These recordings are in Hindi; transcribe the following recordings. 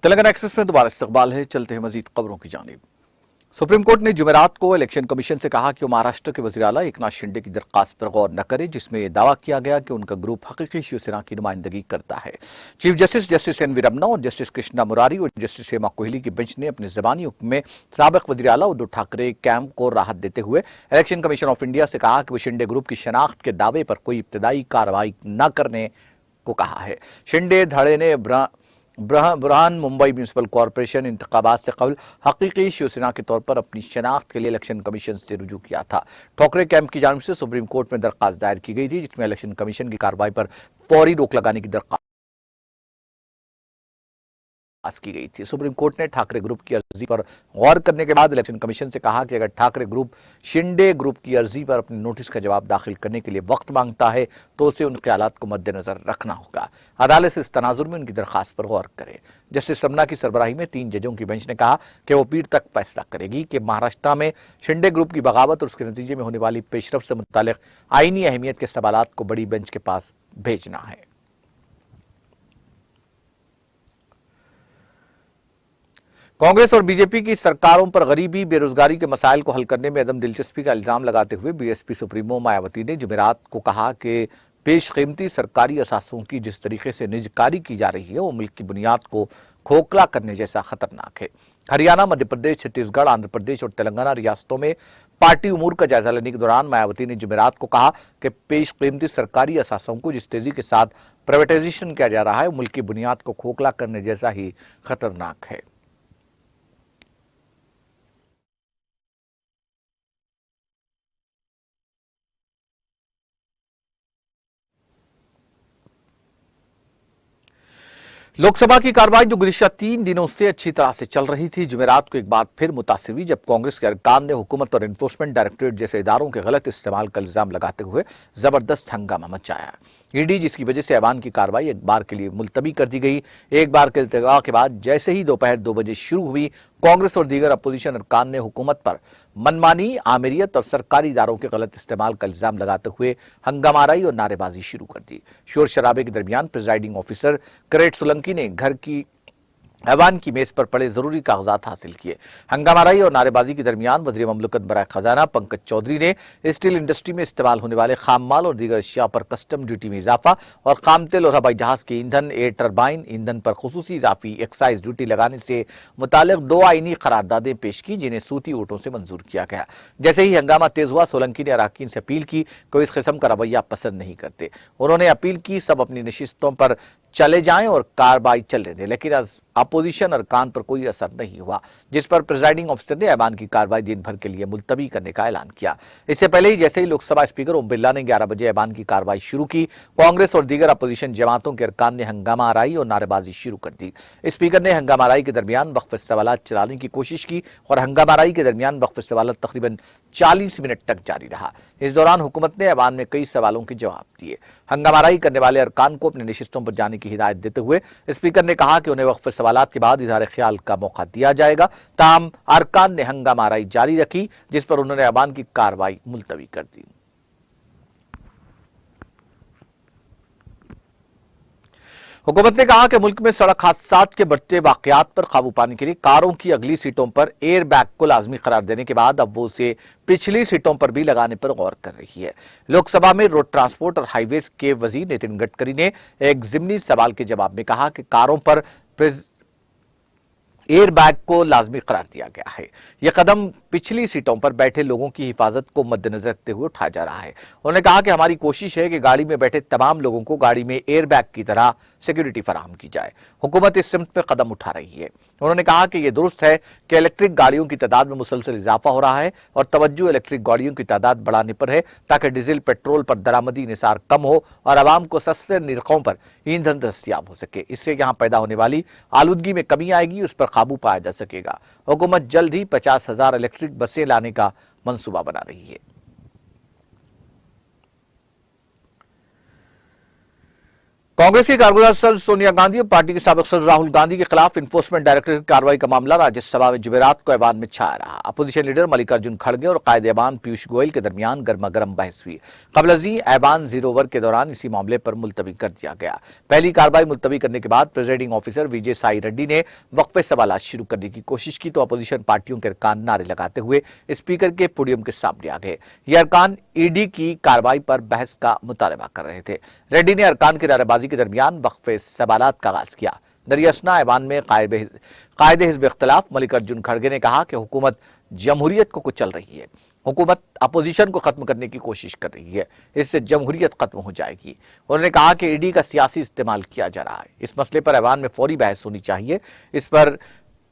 तेलंगाना एक्सप्रेस में दोबारा इस्तकबाल है। चलते हैं मजीद खबरों की जानिब। सुप्रीम कोर्ट ने जुमेरात को इलेक्शन कमीशन से कहा कि वो महाराष्ट्र के वज़ीर आला एकनाथ शिंदे की दरखास्त पर गौर न करे, जिसमें यह दावा किया गया कि उनका ग्रुप हकीकी शिवसेना की नुमाइंदगी करता है। Chief justice justice N V Ramana और जस्टिस कृष्णा मुरारी और जस्टिस हेमा कोहली की बेंच ने अपने जबानी हुक्म में साबिक वज़ीर आला उद्धव ठाकरे कैंप को राहत देते हुए इलेक्शन कमीशन ऑफ इंडिया से कहा कि वो शिंदे ग्रुप की शनाख्त के दावे पर कोई इब्तदाई कार्रवाई न करने को कहा है। शिंदे धड़े ने बुरहान मुंबई म्यूनिसिपल कॉरपोरेशन इंतखाबात से कबल हकीकी शिवसेना के तौर पर अपनी शनाख्त के लिए इलेक्शन कमीशन से रुजू किया था। ठाकरे कैंप की जानिब से सुप्रीम कोर्ट में दरखास्त दायर की गई थी, जिसमें इलेक्शन कमीशन की कार्रवाई पर फौरी रोक लगाने की दरखास्त की गई थी। सुप्रीम कोर्ट ने ठाकरे ग्रुप की अर्जी पर गौर करने के बाद इलेक्शन कमीशन से कहा कि अगर ठाकरे ग्रुप शिंदे ग्रुप की अर्जी पर अपने नोटिस का जवाब दाखिल करने के लिए वक्त मांगता है तो उसे उन ख्यालात को मद्देनजर रखना होगा। अदालत इस तनाजुर में उनकी दरखास्त पर गौर करे। जस्टिस रमना की सरबराही में 3 जजों की बेंच ने कहा कि वो पीर तक फैसला करेगी कि महाराष्ट्र में शिंदे ग्रुप की बगावत और उसके नतीजे में होने वाली पेशरफ से मुतालिक आईनी अहमियत के सवालात को बड़ी बेंच के पास भेजना है। कांग्रेस और बीजेपी की सरकारों पर गरीबी बेरोजगारी के मसाइल को हल करने में अदम दिलचस्पी का इल्जाम लगाते हुए बीएसपी सुप्रीमो मायावती ने जुमेरात को कहा कि पेशकीमती सरकारी असासों की जिस तरीके से निजकारी की जा रही है वो मुल्क की बुनियाद को खोखला करने जैसा खतरनाक है। हरियाणा, मध्य प्रदेश, छत्तीसगढ़, आंध्र प्रदेश और तेलंगाना रियासतों में पार्टी उमूर का जायजा लेने के दौरान मायावती ने जुमेरात को कहा कि पेशकीमती सरकारी असासों को जिस तेजी के साथ प्राइवेटाइजेशन किया जा रहा है वो मुल्क की बुनियाद को खोखला करने जैसा ही खतरनाक है। लोकसभा की कार्रवाई जो गुज़िश्ता 3 दिनों से अच्छी तरह से चल रही थी, जुमेरात को एक बार फिर मुतासिर हुई जब कांग्रेस के अरकान ने हुकूमत और एनफोर्समेंट डायरेक्टरेट जैसे इदारों के गलत इस्तेमाल का इल्जाम लगाते हुए जबरदस्त हंगामा मचाया। ईडी, जिसकी वजह से ऐवान की कार्रवाई एक बार के लिए मुलतवी कर दी गई। एक बार के इल्तगा के बाद जैसे ही दोपहर 2 बजे शुरू हुई, कांग्रेस और दीगर अपोजिशन अरकान ने हुकूमत पर मनमानी, आमिरियत और सरकारी इदारों के गलत इस्तेमाल का इल्जाम लगाते हुए हंगामाराई और नारेबाजी शुरू कर दी। शोर शराबे के दरमियान प्रिजाइडिंग ऑफिसर करेट सोलंकी ने घर की ऐवान की मेज पर पड़े जरूरी कागजात हासिल किए। हंगामाराई और नारेबाजी के दरमियान वज़ीर ममलकत बराए खजाना पंकज चौधरी ने स्टील इंडस्ट्री में इस्तेमाल होने वाले खाम माल और दीगर अशिया पर कस्टम ड्यूटी में इजाफा और खाम तेल और हवाई जहाज के ईंधन, एयर टरबाइन ईंधन पर खुसूसी इजाफी एक्साइज ड्यूटी लगाने से मुतालिक 2 आईनी करारदादें पेश की, जिन्हें सूती वोटों से मंजूर किया गया। जैसे ही हंगामा तेज हुआ, सोलंकी ने अराकीन से अपील की कि वो इस किस्म का रवैया पसंद नहीं करते। उन्होंने अपील की सब अपनी नशिस्तों पर चले जाएं और कार्रवाई चलने दें, लेकिन अपोजिशन अरकान पर कोई असर नहीं हुआ, जिस पर प्रिजाइडिंग ऑफिसर ने ऐवान की कार्रवाई दिन भर के लिए मुलतवी करने का ऐलान किया। इससे पहले ही जैसे ही लोकसभा स्पीकर ओम बिरला ने 11 बजे ऐवान की कार्रवाई शुरू की, कांग्रेस और दीगर अपोजिशन जमातों के अरकान ने हंगामा आराई और नारेबाजी शुरू कर दी। स्पीकर ने हंगामा आराई के दरमियान वक्फ सवालात चलाने की कोशिश की और हंगामा आराई के दरमियान वक्फ सवालात तकरीबन 40 मिनट तक जारी रहा। इस दौरान हुकूमत ने ऐवान में कई सवालों के जवाब दिए। हंगामाराई करने वाले अरकान को अपनी नशिस्तों पर जाने की हिदायत देते हुए स्पीकर ने कहा कि उन्हें वक्फ सवालात के बाद इजहार ख्याल का मौका दिया जाएगा। ताहम अरकान ने हंगामाराई जारी रखी, जिस पर उन्होंने ऐवान की कार्रवाई मुलतवी कर दी। हुकूमत ने कहा कि मुल्क में सड़क हादसात के बढ़ते वाकयात पर काबू पाने के लिए कारों की अगली सीटों पर एयर बैग को लाजमी करार देने के बाद अब वो उसे पिछली सीटों पर भी लगाने पर गौर कर रही है। लोकसभा में रोड ट्रांसपोर्ट और हाईवेज के वजीर नितिन गडकरी ने एक जिमनी सवाल के जवाब में कहा कि कारों पर एयर बैग को लाजमी करार दिया गया है। यह कदम पिछली सीटों पर बैठे लोगों की हिफाजत को मद्देनजर रखते हुए उठाया जा रहा है। उन्होंने कहा कि हमारी कोशिश है कि गाड़ी में बैठे तमाम लोगों को गाड़ी में एयर बैग की तरह सिक्योरिटी फराहम की जाए। हुकूमत इस सिमत में कदम उठा रही है। उन्होंने कहा कि यह दुरुस्त है कि इलेक्ट्रिक गाड़ियों की तादाद में मुसलसल इजाफा हो रहा है और तवज्जो इलेक्ट्रिक गाड़ियों की तादाद बढ़ाने पर है, ताकि डीजल पेट्रोल पर दरामदी निसार कम हो और आवाम को सस्ते निरखों पर ईंधन दस्तियाब हो सके। इससे यहां पैदा होने वाली आलूदगी में कमी आएगी, उस पर काबू पाया जा सकेगा। हुकूमत जल्द ही 50,000 इलेक्ट्रिक बसें लाने का मंसूबा बना रही है। कांग्रेस की कारगुजार सदर सोनिया गांधी और पार्टी के साबिक सदर राहुल गांधी के खिलाफ इन्फोर्समेंट डायरेक्टरेट की कार्रवाई का मामला राज्यसभा में जुमेरात को ऐवान में छाया रहा। अपोजिशन लीडर मल्लिकार्जुन खड़गे और कायदे ऐवान पीयूष गोयल के दरमियान गर्मागर्म बहस हुई। कबलजी ऐवान 0 ओवर के दौरान इसी मामले पर मुलतवी कर दिया गया। पहली कार्रवाई मुलतवी करने के बाद प्रिजाइडिंग ऑफिसर विजय साई रेड्डी ने वक्फे सवालात शुरू करने की कोशिश की तो अपोजिशन पार्टियों के अरकान नारे लगाते हुए स्पीकर के पोडियम के सामने आ गए। ये अरकान ईडी की कार्रवाई पर बहस का मुतालबा कर रहे थे। रेड्डी ने अरकान की नारेबाजी के दरमियान वक्फे सवालात का आगाज किया। दरियासना ऐवान में कायदे हिज़्ब इख्तिलाफ मल्लिकार्जुन खड़गे ने कहा कि हुकूमत जमहूरियत को कुचल रही है। हुकूमत अपोजिशन को खत्म करने की कोशिश कर रही है, इससे जमहूरियत खत्म हो जाएगी। उन्होंने कहा कि ईडी का सियासी इस्तेमाल किया जा रहा है। इस मसले पर ऐवान में फौरी बहस होनी चाहिए। इस पर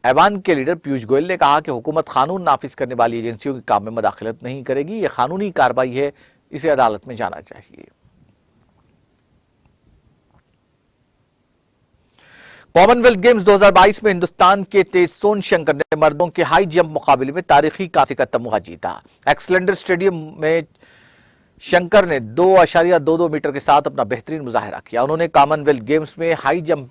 ऐवान के लीडर पीयूष गोयल ने कहा कि हुकूमत कानून नाफिज करने वाली एजेंसियों के काम में मदाखलत नहीं करेगी। यह कानूनी कार्रवाई है, इसे अदालत में जाना चाहिए। कॉमनवेल्थ गेम्स 2022 में हिंदुस्तान के तेजसोन शंकर ने मर्दों के हाई जंप मुकाबले में तारीखी कांसे का तमगा जीता। एक्सलेंडर स्टेडियम में शंकर ने 2.22 मीटर के साथ अपना बेहतरीन मुजाहिरा किया। उन्होंने कॉमनवेल्थ गेम्स में हाई जंप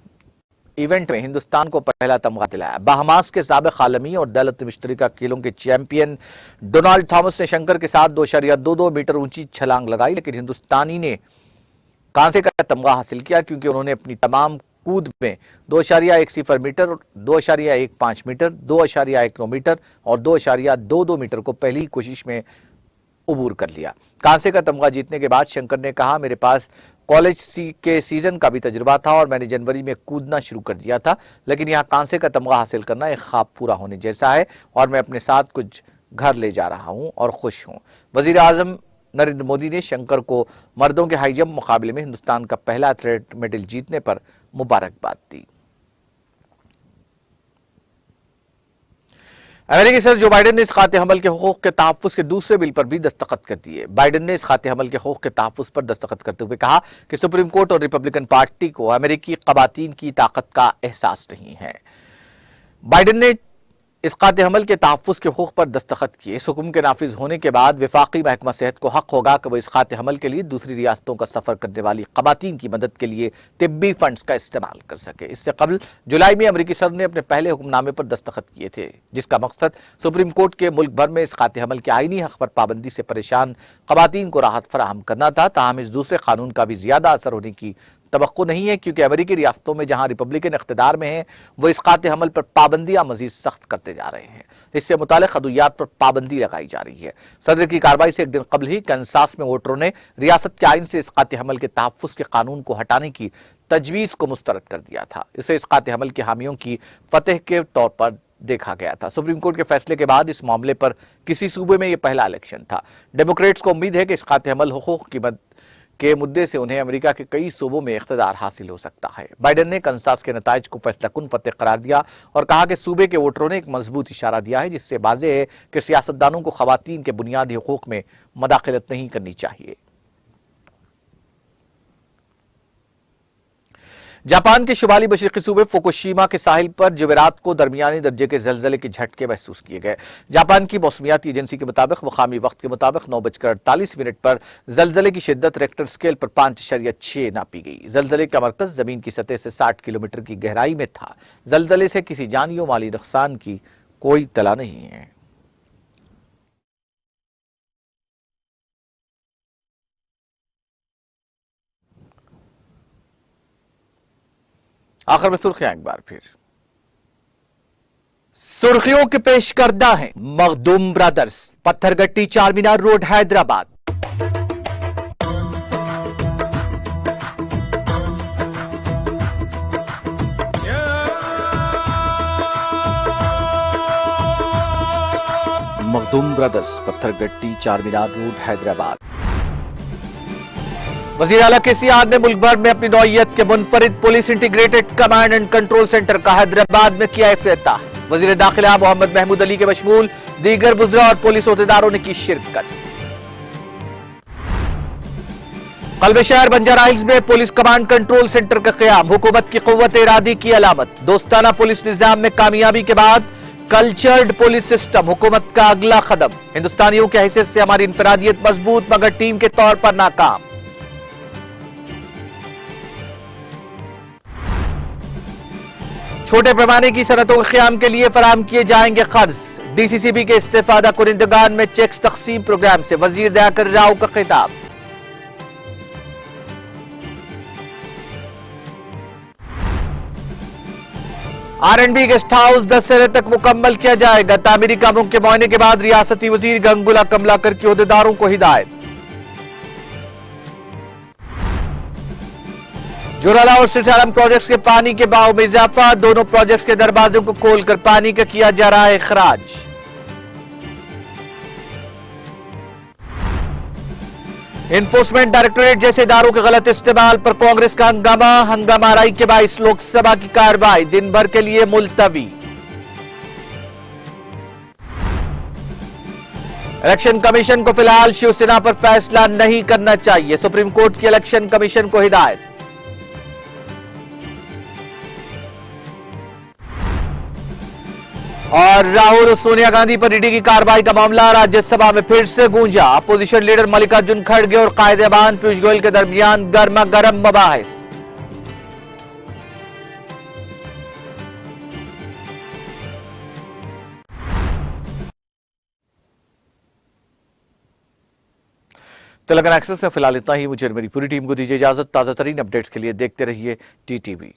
इवेंट में हिंदुस्तान को पहला तमगा दिलाया। बहामास के साबिक आलमी और दौलत मुश्तरका खेलों के चैंपियन डोनाल्ड थॉमस ने शंकर के साथ 2.22 मीटर ऊंची छलांग लगाई, लेकिन हिंदुस्तानी ने कांसे का तमगा हासिल किया क्योंकि उन्होंने अपनी तमाम कूद में 2.10 मीटर, 2.15 मीटर, 2.19 मीटर और 2.22 मीटर को पहली कोशिश में उबूर कर लिया। कांसे का तमगा जीतने के बाद शंकर ने कहा, मेरे पास कॉलेज के सीजन का भी तजुर्बा था और मैंने जनवरी में कूदना शुरू कर दिया था, लेकिन यहाँ कांसे का तमगा हासिल करना एक ख्वाब पूरा होने जैसा है और मैं अपने साथ कुछ घर ले जा रहा हूँ और खुश हूँ। वजीर आजम नरेंद्र मोदी ने शंकर को मर्दों के हाई जंप मुकाबले में हिंदुस्तान का पहला एथलीट मेडल जीतने पर मुबारकबाद दी। अमेरिकी सदर जो बाइडेन ने इस खाते हमल के हुकूक के तहफ़्फ़ुज़ के दूसरे बिल पर भी दस्तखत कर दिए। बाइडेन ने इस खाते हमल के हुकूक के तहफ़्फ़ुज़ पर दस्तखत करते हुए कहा कि सुप्रीम कोर्ट और रिपब्लिकन पार्टी को अमेरिकी ख़वातीन की ताकत का एहसास नहीं है। बाइडेन ने इस खाते हमल के तहफ़्फ़ुज़ के हुकूक पर दस्तखत किए। इस हुक्म के नाफिज होने के बाद वफाकी महकमा सेहत को हक होगा कि वह इस खाते हमल के लिए दूसरी रियासतों का सफर करने वाली ख़वातीन की मदद के लिए तिब्बी फंड्स का इस्तेमाल कर सके। इससे कबल जुलाई में अमरीकी सदर ने अपने पहले हुक्मनामे पर दस्तखत किए थे, जिसका मकसद सुप्रीम कोर्ट के मुल्क भर में इस खाते हमल के आईनी हक पर पाबंदी से परेशान ख़वातीन को राहत फराहम करना था। ताहम इस दूसरे कानून का भी ज्यादा असर होने की तवक्को नहीं है क्योंकि अमेरिकी रियासतों में जहां रिपब्लिकन इख्तिदार में है वो इस खाते हमल पर पाबंदियां मजीद सख्त करते जा रहे हैं। इससे मुतालिक अदवियात पर पाबंदी लगाई जा रही है। सदर की कार्रवाई से एक दिन कबल ही कैंसास में वोटरों ने रियासत के आइन से इस खाते हमल के तहफ़्फ़ुज़ के कानून को हटाने की तजवीज को मुस्तरद कर दिया था। इसे इस खाते हमल के हामियों की फतेह के तौर पर देखा गया था। सुप्रीम कोर्ट के फैसले के बाद इस मामले पर किसी सूबे में यह पहला इलेक्शन था। डेमोक्रेट्स को उम्मीद है कि इस खाते हमल हुकूक के मुद्दे से उन्हें अमेरिका के कई सूबों में इख्तिदार हासिल हो सकता है। बाइडेन ने कंसास के नताइज को फैसलाकुन फतेह करार दिया और कहा कि सूबे के वोटरों ने एक मजबूत इशारा दिया है जिससे वाज़ेह है कि सियासतदानों को ख़वातीन के बुनियादी हुकूक में मदाखलत नहीं करनी चाहिए। जापान के शुमाली मशरक़ी सूबे फुकुशिमा के साहिल पर जुमेरात को दरमियानी दर्जे के जलजले के झटके महसूस किए गए। जापान की मौसमियाती एजेंसी के मुताबिक मकामी वक्त के मुताबिक 9:48 पर जलजले की शिद्दत रेक्टर स्केल पर 5.6 नापी गई। जलजले का मरकज जमीन की सतह से 60 किलोमीटर की गहराई में था। जलजले से किसी जानी और माली नुकसान की कोई इत्तला नहीं है। आखिर में सुर्खियां एक बार फिर। सुर्खियों के पेश करदा है Makhdoom brothers, Pathergatti Charminar road Hyderabad. Makhdoom brothers, Pathergatti Charminar road Hyderabad. वज़ीर आला केसीआर ने मुल्क भर में अपनी नौइयत के मुनफरिद police integrated command and control centre का हैदराबाद में किया इफ्तिताह। वज़ीर दाखिला मोहम्मद महमूद अली के बशमूल दीगर वज़रा और पुलिस ओहदेदारों ने की शिरकत। कल्बे शहर बंजारा हिल्स में पुलिस कमांड कंट्रोल सेंटर का क़याम हुकूमत की क़ुव्वत इरादी की अलामत। दोस्ताना पुलिस निज़ाम में कामयाबी के बाद कल्चर्ड पुलिस सिस्टम हुकूमत का अगला कदम। हिंदुस्तानियों के हैसियत से हमारी इंफरादियत मजबूत मगर टीम के तौर पर नाकाम। छोटे पैमाने की सनतों के क़याम के लिए फराहम किए जाएंगे कर्ज। डीसीसीबी के इस्तेफादा कुरिंदगान में चेक्स तकसीम प्रोग्राम से वजीर दयाकर राव का खिताब। R&B गेस्ट हाउस 10 सिरे तक मुकम्मल किया जाएगा। तामीरी कामों के मुआयने के बाद रियासती वजीर गंगुला कमलाकर की ओहदेदारों को हिदायत। जोराला और सिरसालम प्रोजेक्ट्स के पानी के बहाव में इजाफा। दोनों प्रोजेक्ट्स के दरवाजों को खोलकर पानी का किया जा रहा है इखराज। एनफोर्समेंट डायरेक्टोरेट जैसे इदारों के गलत इस्तेमाल पर कांग्रेस का हंगामा आराई के बाईस लोकसभा की कार्रवाई दिन भर के लिए मुलतवी। इलेक्शन कमीशन को फिलहाल शिवसेना पर फैसला नहीं करना चाहिए, सुप्रीम कोर्ट की इलेक्शन कमीशन को हिदायत। और राहुल और सोनिया गांधी पर ईडी की कार्रवाई का मामला राज्यसभा में फिर से गूंजा। अपोजिशन लीडर मल्लिकार्जुन खड़गे और कायदेबान पीयूष गोयल के दरमियान गर्मा गर्म मबाहिस। तेलंगाना एक्सप्रेस में फिलहाल इतना ही। मुझे मेरी पूरी टीम को दीजिए इजाजत। ताजा तरीन अपडेट्स के लिए देखते रहिए टीटीवी।